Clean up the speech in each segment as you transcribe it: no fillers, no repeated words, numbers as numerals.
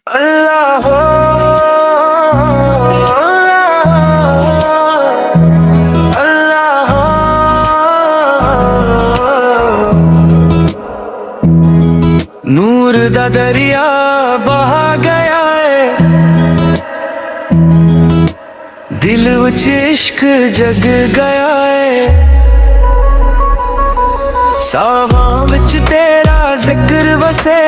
अल्लाह हो अल्लाह हो। नूर दा दरिया बहा गया है, दिल विच इश्क जग गया है। सावां विच तेरा जिक्र वसे,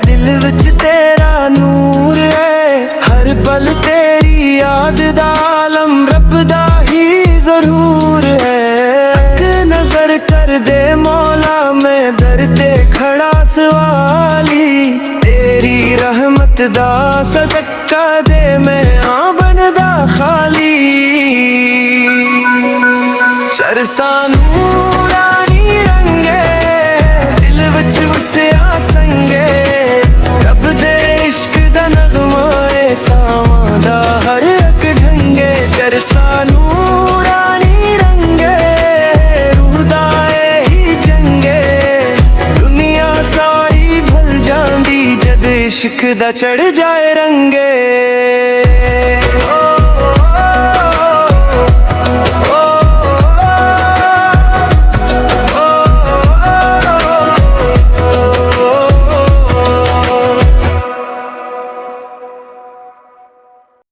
दिल विच तेरा नूर है। हर पल तेरी याद दा आलम रब दा ही जरूर है। एक नजर कर दे मौला, मैं दर ते खड़ा सवाली। तेरी रहमत दा सदका दे, मैं हाँ बनदा खाली। सरसा नूरानी रंगे, दिल विच वसिया संगे। रब दे इश्क दा नगमा है, सावां दा हर एक ढंगे। चरसा नूरानी रंगे, रूह दा ही जंगे। दुनिया सारी भल जांदी जद इश्क दा चढ़ जाए रंगे।